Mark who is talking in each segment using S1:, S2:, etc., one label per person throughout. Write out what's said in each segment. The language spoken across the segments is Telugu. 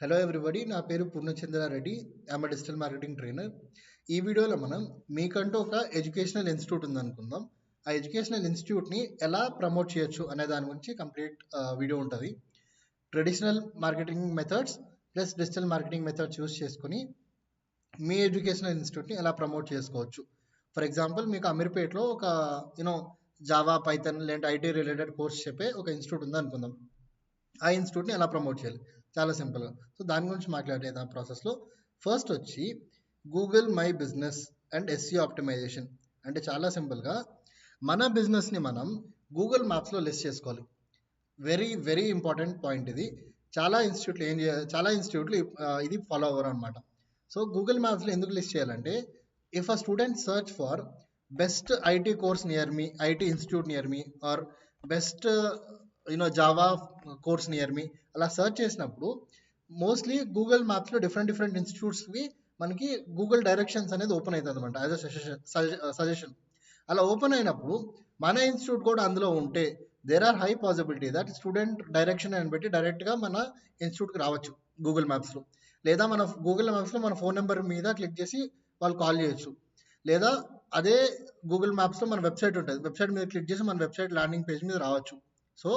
S1: హలో ఎవ్రీబడి, నా పేరు Purnachandra Reddy. I'm digital marketing trainer. ఈ వీడియోలో మనం మీకంటూ ఒక ఎడ్యుకేషనల్ ఇన్స్టిట్యూట్ ఉందనుకుందాం. ఆ ఎడ్యుకేషనల్ ఇన్స్టిట్యూట్ని ఎలా ప్రమోట్ చేయొచ్చు అనే దాని గురించి కంప్లీట్ వీడియో ఉంటుంది. Traditional marketing methods plus digital marketing methods use చేసుకొని మీ ఎడ్యుకేషనల్ ఇన్స్టిట్యూట్ని ఎలా ప్రమోట్ చేసుకోవచ్చు. ఫర్ ఎగ్జాంపుల్, మీకు అమీర్పేట్లో ఒక జావా, పైథన్ లేదంటే ఐటీ రిలేటెడ్ కోర్స్ చెప్పే ఒక ఇన్స్టిట్యూట్ ఉందనుకుందాం. ఆ ఇన్స్టిట్యూట్ని ఎలా ప్రమోట్ చేయాలి, చాలా సింపుల్గా. సో దాని గురించి మాట్లాడేది ఆ ప్రాసెస్లో. ఫస్ట్ వచ్చి Google my business and SEO optimization. అంటే చాలా సింపుల్గా మన బిజినెస్ని మనం గూగుల్ మ్యాప్స్లో లిస్ట్ చేసుకోవాలి. వెరీ వెరీ ఇంపార్టెంట్ పాయింట్ ఇది. చాలా ఇన్స్టిట్యూట్లు ఇది ఫాలో అవ్వరు అనమాట. సో గూగుల్ మ్యాప్స్లో ఎందుకు లిస్ట్ చేయాలంటే, if a student search for best IT course near me, IT institute near me, or best Java course near me అలా సర్చ్ చేసినప్పుడు మోస్ట్లీ గూగుల్ మ్యాప్స్లో డిఫరెంట్ ఇన్స్టిట్యూట్స్వి మనకి గూగుల్ డైరెక్షన్స్ అనేది ఓపెన్ అవుతుంది అనమాట, యాజ్ అ సజెషన్. అలా ఓపెన్ అయినప్పుడు మన ఇన్స్టిట్యూట్ కూడా అందులో ఉంటే there are high possibility that student direction అని పెట్టి డైరెక్ట్గా మన ఇన్స్టిట్యూట్కి రావచ్చు గూగుల్ మ్యాప్స్లో. లేదా మన గూగుల్ మ్యాప్స్లో మన ఫోన్ నెంబర్ మీద క్లిక్ చేసి వాళ్ళు కాల్ చేయొచ్చు. లేదా అదే గూగుల్ మ్యాప్స్లో మన వెబ్సైట్ ఉంటుంది, వెబ్సైట్ మీద క్లిక్ చేసి మన వెబ్సైట్ ల్యాండింగ్ పేజ్ మీద రావచ్చు. So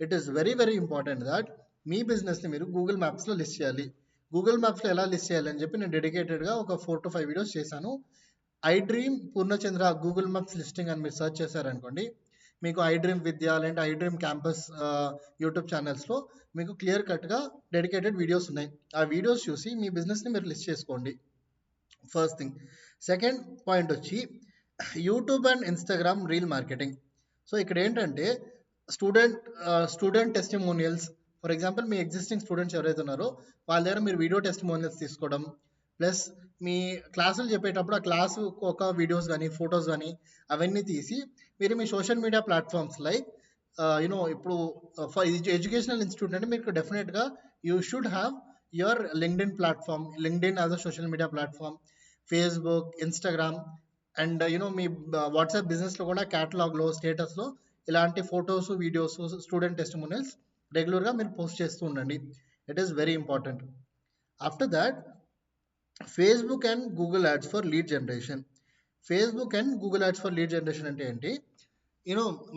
S1: it is very very important that మీ బిజినెస్ని మీరు గూగుల్ మ్యాప్స్లో లిస్ట్ చేయాలి. గూగుల్ మ్యాప్స్లో ఎలా లిస్ట్ చేయాలి అని చెప్పి నేను డెడికేటెడ్గా ఒక 4 to 5 వీడియోస్ చేశాను. I dream Purnachandra Google maps listing అని మీరు సెర్చ్ చేశారనుకోండి, మీకు ఐ డ్రీమ్ విద్య లేదంటే ఐ డ్రీమ్ క్యాంపస్ యూట్యూబ్ ఛానల్స్లో మీకు క్లియర్ కట్గా డెడికేటెడ్ వీడియోస్ ఉన్నాయి. ఆ వీడియోస్ చూసి మీ బిజినెస్ని మీరు లిస్ట్ చేసుకోండి, ఫస్ట్ థింగ్. సెకండ్ పాయింట్ వచ్చి YouTube and Instagram reel marketing. So ఇక్కడ ఏంటంటే student testimonials, for example me existing students ఎవరైతే ఉన్నారో వాళ్ళ దగ్గర మీరు వీడియో టెస్టిమోనియల్స్ తీసుకోవడం, ప్లస్ మీ క్లాసులు చెప్పేటప్పుడు ఆ క్లాసు ఒక వీడియోస్ కానీ ఫొటోస్ కానీ అవన్నీ తీసి మీరు మీ సోషల్ మీడియా ప్లాట్ఫామ్స్ లైక్ ఇప్పుడు ఎడ్యుకేషనల్ ఇన్స్టిట్యూట్ అంటే మీకు డెఫినెట్గా you should have your LinkedIn platform, LinkedIn as a social media platform, Facebook, Instagram, and me WhatsApp బిజినెస్లో కూడా క్యాటలాగ్లో, స్టేటస్లో ఇలాంటి ఫొటోస్, వీడియోస్, స్టూడెంట్ టెస్టిమోనియల్స్ రెగ్యులర్గా మీరు పోస్ట్ చేస్తూ ఉండండి. It is very important. After that Facebook and Google ads for lead generation. Facebook and Google ads for lead generation అంటే ఏంటి?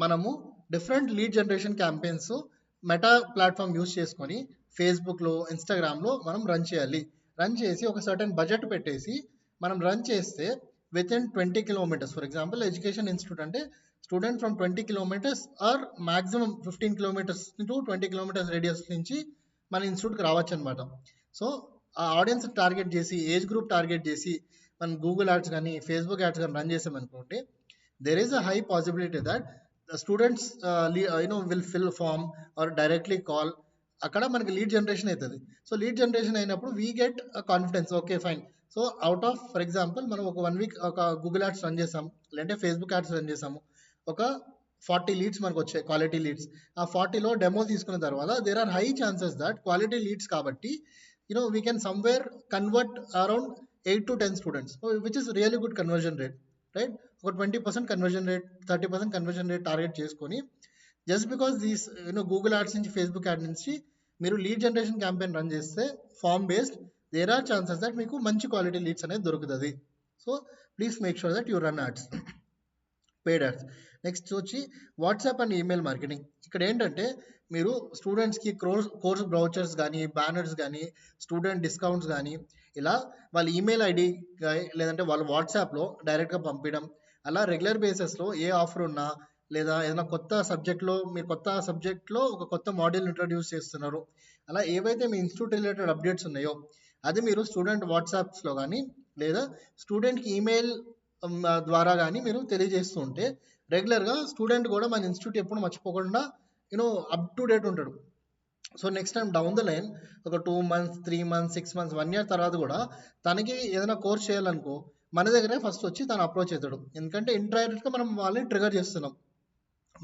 S1: మనము different lead generation campaigns meta platform use చేసుకొని ఫేస్బుక్లో, ఇన్స్టాగ్రామ్లో మనం రన్ చేయాలి. రన్ చేసి ఒక సర్టెన్ బడ్జెట్ పెట్టేసి మనం రన్ చేస్తే within 20 kilometers, for example education institute అంటే student from 20 kilometers or maximum 15 kilometers to 20 kilometers radius నుంచి మన ఇన్స్టిట్యూట్కి రావచ్చు అనమాట. సో ఆ ఆడియన్స్ టార్గెట్ చేసి, ఏజ్ గ్రూప్ టార్గెట్ చేసి మనం గూగుల్ యాడ్స్ కానీ ఫేస్బుక్ యాడ్స్ కానీ రన్ చేసామనుకుంటే there is a high possibility that the students will fill form or directly call. అక్కడ మనకి లీడ్ జనరేషన్ అవుతుంది. సో లీడ్ జనరేషన్ అయినప్పుడు we get confidence, okay fine. So out of, for example, మనం ఒక 1 week ఒక గూగుల్ యాడ్స్ రన్ చేసాం, లేదంటే ఫేస్బుక్ యాడ్స్ రన్ చేసాము, ఒక 40 లీడ్స్ మనకు వచ్చాయి, క్వాలిటీ లీడ్స్. ఆ 40లో డెమో తీసుకున్న తర్వాత there are high chances that quality leads కాబట్టి we can somewhere convert around 8 to 10 students, which is really good conversion rate, right? ఒక 20% conversion rate, 30% conversion rate target చేసుకొని, just because these Google ads నుంచి, ఫేస్బుక్ యాడ్ నుంచి మీరు లీడ్ జనరేషన్ క్యాంపెయిన్ రన్ చేస్తే form based, there are chances that మీకు మంచి క్వాలిటీ లీడ్స్ అనేది దొరుకుతుంది. So please make sure that you run ads, paid ads. Next వచ్చి వాట్సాప్ అండ్ ఈమెయిల్ మార్కెటింగ్. ఇక్కడ ఏంటంటే మీరు స్టూడెంట్స్కి కోర్స్ బ్రౌచర్స్ కానీ, బ్యానర్స్ కానీ, స్టూడెంట్ డిస్కౌంట్స్ కానీ ఇలా వాళ్ళ ఈమెయిల్ ఐడి లేదంటే వాళ్ళ వాట్సాప్లో డైరెక్ట్గా పంపించడం. అలా రెగ్యులర్ బేసిస్లో ఏ ఆఫర్ ఉన్నా, లేదా ఏదైనా కొత్త సబ్జెక్ట్లో మీరు కొత్త సబ్జెక్ట్లో ఒక కొత్త మాడ్యూల్ ఇంట్రడ్యూస్ చేస్తున్నారు, అలా ఏవైతే మీ ఇన్స్టిట్యూట్ రిలేటెడ్ అప్డేట్స్ ఉన్నాయో అది మీరు స్టూడెంట్ వాట్సాప్స్లో కానీ లేదా స్టూడెంట్కి ఈమెయిల్ ద్వారా కానీ మీరు తెలియజేస్తూ ఉంటే రెగ్యులర్గా స్టూడెంట్ కూడా మన ఇన్స్టిట్యూట్ ఎప్పుడు మర్చిపోకుండా అప్ టు డేట్ ఉంటాడు. So next time down the line ఒక 2 months, 3 months, 6 months, 1 year తర్వాత కూడా తనకి ఏదైనా కోర్స్ చేయాలనుకో మన దగ్గరే ఫస్ట్ వచ్చి తను అప్రోచ్ అవుతాడు. ఎందుకంటే ఇండైరెక్ట్గా మనం వాళ్ళని ట్రిగర్ చేస్తున్నాం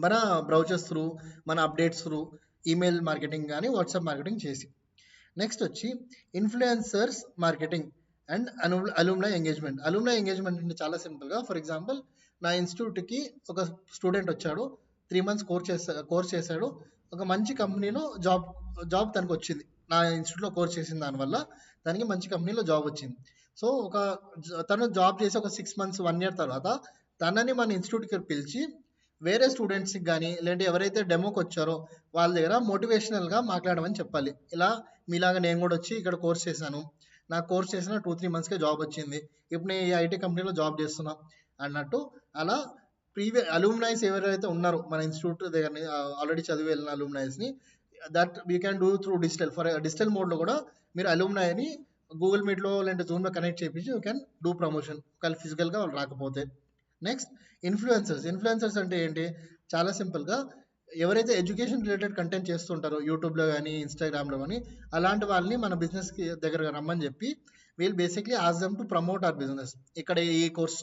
S1: మన బ్రౌచర్స్ త్రూ, మన అప్డేట్స్ త్రూ, ఈమెయిల్ మార్కెటింగ్ కానీ వాట్సాప్ మార్కెటింగ్ చేసి. నెక్స్ట్ వచ్చి influencers marketing and అలూమ్నై engagement. అలూమ్నై engagement అంటే చాలా సింపుల్గా, ఫర్ ఎగ్జాంపుల్ నా ఇన్స్టిట్యూట్కి ఒక స్టూడెంట్ వచ్చాడు, 3 months కోర్స్ చేశాడు, ఒక మంచి కంపెనీలో జాబ్ తనకు వచ్చింది, నా ఇన్స్టిట్యూట్లో కోర్స్ చేసిన దానివల్ల దానికి మంచి కంపెనీలో జాబ్ వచ్చింది. సో తను జాబ్ చేసి ఒక 6 మంత్స్ 1 ఇయర్ తర్వాత తనని మన ఇన్స్టిట్యూట్కి పిలిచి వేరే స్టూడెంట్స్కి కానీ లేదంటే ఎవరైతే డెమోకి వచ్చారో వాళ్ళ దగ్గర మోటివేషనల్గా మాట్లాడమని చెప్పాలి. ఇలా మీలాగా నేను కూడా వచ్చి ఇక్కడ కోర్స్ చేశాను, నాకు కోర్స్ చేసిన 2-3 మంత్స్కే జాబ్ వచ్చింది, ఇప్పుడు నేను ఈ ఐటీ కంపెనీలో జాబ్ చేస్తున్నా అన్నట్టు. అలా అలూమ్నైస్ ఎవరైతే ఉన్నారో మన ఇన్స్టిట్యూట్ దగ్గర ఆల్రెడీ చదివి వెళ్ళిన అలూమ్నైస్ని that we can do through digital. For digital మోడ్లో కూడా మీరు అలూమ్నైని గూగుల్ మీట్లో లేదంటే జూమ్లో కనెక్ట్ చేయించి యూ క్యాన్ డూ ప్రమోషన్ ఒకవేళ ఫిజికల్గా వాళ్ళు రాకపోతే. నెక్స్ట్ ఇన్ఫ్లుయెన్సర్స్ అంటే ఏంటి? చాలా సింపుల్గా ఎవరైతే ఎడ్యుకేషన్ రిలేటెడ్ కంటెంట్ చేస్తుంటారో యూట్యూబ్లో కానీ ఇన్స్టాగ్రామ్లో కానీ అలాంటి వాళ్ళని మన బిజినెస్కి దగ్గర రమ్మని చెప్పి వీళ్ళు basically ask them to promote our business. ఇక్కడ ఈ కోర్స్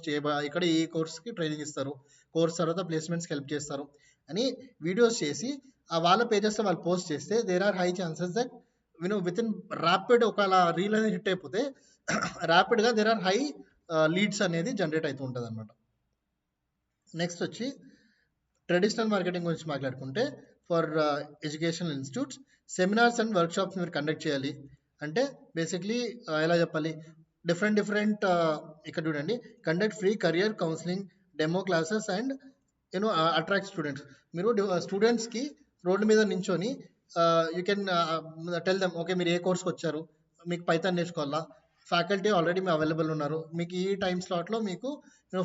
S1: ఇక్కడ ఈ కోర్స్కి ట్రైనింగ్ ఇస్తారు, కోర్స్ తర్వాత ప్లేస్మెంట్స్కి హెల్ప్ చేస్తారు అని వీడియోస్ చేసి వాళ్ళ పేజెస్లో వాళ్ళు పోస్ట్ చేస్తే there are high chances that with in rapid ఒకవేళ రీల్ అనేది హిట్ అయిపోతే ర్యాపిడ్గా దేర్ ఆర్ హై లీడ్స్ అనేది జనరేట్ అవుతూ ఉంటుంది అనమాట. నెక్స్ట్ వచ్చి ట్రెడిషనల్ మార్కెటింగ్ గురించి మాట్లాడుకుంటే for educational institutes seminars and workshops మీరు కండక్ట్ చేయాలి. అంటే బేసిక్లీ ఎలా చెప్పాలి, డిఫరెంట్ ఇక్కడ చూడండి, conduct free career counselling demo classes and attract students. మీరు స్టూడెంట్స్కి రోడ్డు మీద నించొని you can tell them okay మీరు ఏ కోర్స్కి వచ్చారు, మీకు పైథాన్ నేర్చుకోవాలా, ఫ్యాకల్టీ ఆల్రెడీ మీ అవైలబుల్ ఉన్నారు, మీకు ఈ టైం స్లాట్లో మీకు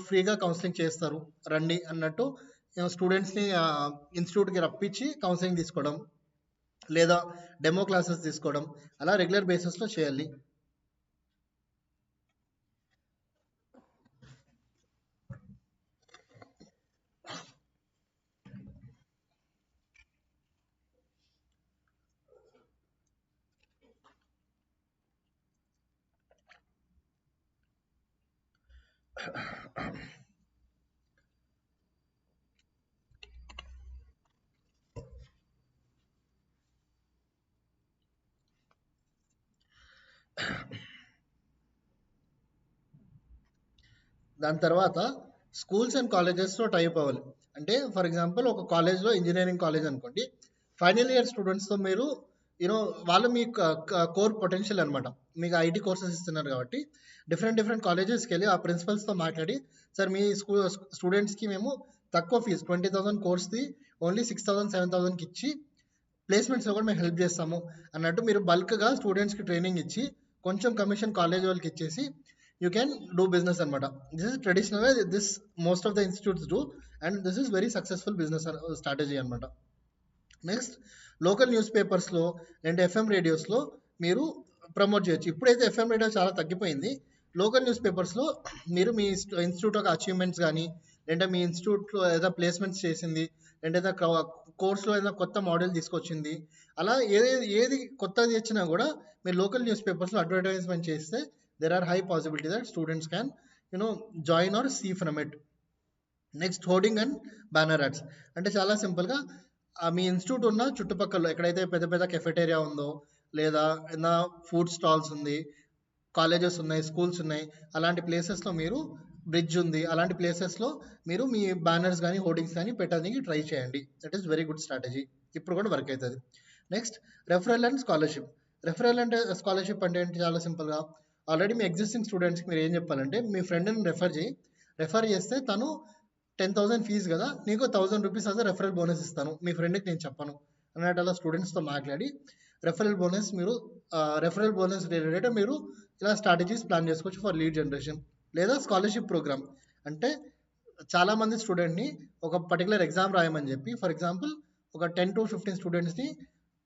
S1: ఫ్రీగా కౌన్సిలింగ్ చేస్తారు రండి అన్నట్టు స్టూడెంట్స్ని ఇన్స్టిట్యూట్కి రప్పించి కౌన్సిలింగ్ తీసుకోవడం లేదా డెమో క్లాసెస్ తీసుకోవడం అలా రెగ్యులర్ బేసిస్లో చేయాలి. దాని తర్వాత స్కూల్స్ అండ్ కాలేజెస్లో టైప్ అవ్వాలి. అంటే ఫర్ ఎగ్జాంపుల్ ఒక కాలేజ్లో ఇంజనీరింగ్ కాలేజ్ అనుకోండి, ఫైనల్ ఇయర్ స్టూడెంట్స్తో మీరు వాళ్ళు మీ కోర్ పొటెన్షియల్ అనమాట, మీకు ఐటీ కోర్సెస్ ఇస్తున్నారు కాబట్టి డిఫరెంట్ కాలేజెస్కి వెళ్ళి ఆ ప్రిన్సిపల్స్తో మాట్లాడి సార్ మీ స్టూడెంట్స్కి మేము తక్కువ ఫీజు 20,000 కోర్స్ది ఓన్లీ 6,000 7,000కి ఇచ్చి ప్లేస్మెంట్స్లో కూడా మేము హెల్ప్ చేస్తాము అన్నట్టు మీరు బల్క్గా స్టూడెంట్స్కి ట్రైనింగ్ ఇచ్చి కొంచెం కమిషన్ కాలేజ్ వాళ్ళకి ఇచ్చేసి you can do business anamata. This is traditional way this most of the institutes do and this is very successful business strategy anamata. Next local newspapers లో and FM radios లో మీరు ప్రమోట్ చేయొచ్చు. ఇప్పుడైతే FM రేడియో చాలా తగ్గిపోయింది. లోకల్ న్యూస్ పేపర్స్లో మీరు మీ ఇన్స్టిట్యూట్ యొక్క అచీవ్మెంట్స్ కానీ లేదా మీ ఇన్స్టిట్యూట్లో ఏదైనా ప్లేస్మెంట్స్ చేసింది లేదా కోర్స్లో ఏదైనా కొత్త మోడల్ తీసుకొచ్చింది అలా ఏది కొత్తది వచ్చినా కూడా మీరు లోకల్ న్యూస్ పేపర్స్లో అడ్వర్టైజ్మెంట్ చేస్తే there are high possibility that students can join or see from it. Next hoarding and banner ads అంటే చాలా సింపుల్గా మీ ఇన్స్టిట్యూట్ ఉన్న చుట్టుపక్కల ఎక్కడైతే పెద్ద కెఫెటేరియా ఉందో లేదా ఏదైనా ఫుడ్ స్టాల్స్ ఉంది, కాలేజెస్ ఉన్నాయి, స్కూల్స్ ఉన్నాయి, అలాంటి ప్లేసెస్లో మీరు బ్రిడ్జ్ ఉంది, అలాంటి ప్లేసెస్లో మీరు మీ బ్యానర్స్ కానీ హోర్డింగ్స్ కానీ పెట్టడానికి ట్రై చేయండి. That is very good strategy, ఇప్పుడు కూడా వర్క్ అవుతుంది. Next referral and scholarship. Referral అంటే స్కాలర్షిప్ అంటే ఏంటి? చాలా సింపుల్గా ఆల్రెడీ మీ ఎగ్జిస్టింగ్ స్టూడెంట్స్కి మీరు ఏం చెప్పాలంటే మీ ఫ్రెండ్ని రెఫర్ చేస్తే తను 10,000 ఫీజు కదా, నీకు 1,000 రూపీస్ అదే రెఫరల్ బోనస్ ఇస్తాను, మీ ఫ్రెండ్కి నేను చెప్పను అన్నట్టు అలా స్టూడెంట్స్తో మాట్లాడి రెఫరల్ బోనస్ రిలేటెడ్ మీరు ఇలా స్ట్రాటజీస్ ప్లాన్ చేసుకోవచ్చు ఫర్ లీడ్ జనరేషన్. లేదా స్కాలర్షిప్ ప్రోగ్రామ్ అంటే చాలామంది స్టూడెంట్ని ఒక పర్టికులర్ ఎగ్జామ్ రాయమని చెప్పి ఫర్ ఎగ్జాంపుల్ ఒక 10 to 15 స్టూడెంట్స్ని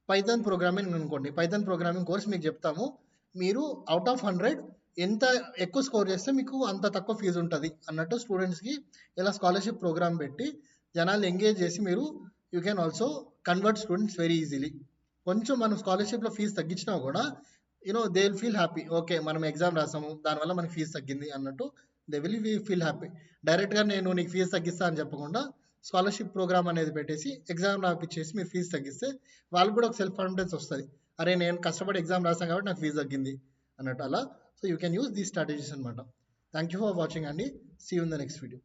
S1: పైథాన్ ప్రోగ్రామింగ్ అనుకోండి, పైథాన్ ప్రోగ్రామింగ్ కోర్స్ మీకు చెప్తాము, మీరు అవుట్ ఆఫ్ 100 ఎంత ఎక్కువ స్కోర్ చేస్తే మీకు అంత తక్కువ ఫీజు ఉంటుంది అన్నట్టు స్టూడెంట్స్కి ఇలా స్కాలర్షిప్ ప్రోగ్రామ్ పెట్టి జనాలు ఎంగేజ్ చేసి మీరు you can also convert students very easily. కొంచెం మనం స్కాలర్షిప్లో ఫీజు తగ్గించినా కూడా they will feel happy, okay మనం ఎగ్జామ్ రాసాము దానివల్ల మనకి ఫీజు తగ్గింది అన్నట్టు దే విల్ ఫీల్ హ్యాపీ. డైరెక్ట్గా నేను నీకు ఫీజు తగ్గిస్తా అని చెప్పకుండా స్కాలర్షిప్ ప్రోగ్రామ్ అనేది పెట్టేసి ఎగ్జామ్ రాపిచ్చేసి మీరు ఫీజు తగ్గిస్తే వాళ్ళకి కూడా ఒక సెల్ఫ్ కాన్ఫిడెన్స్ వస్తుంది, అరే నేను కష్టపడి ఎగ్జామ్ రాసాను కాబట్టి నాకు ఫీజు తగ్గింది అన్నట్టు అలా. So you can use these strategies అనమాట. థ్యాంక్ యూ ఫర్ వాచింగ్ అండి. See you in the next video.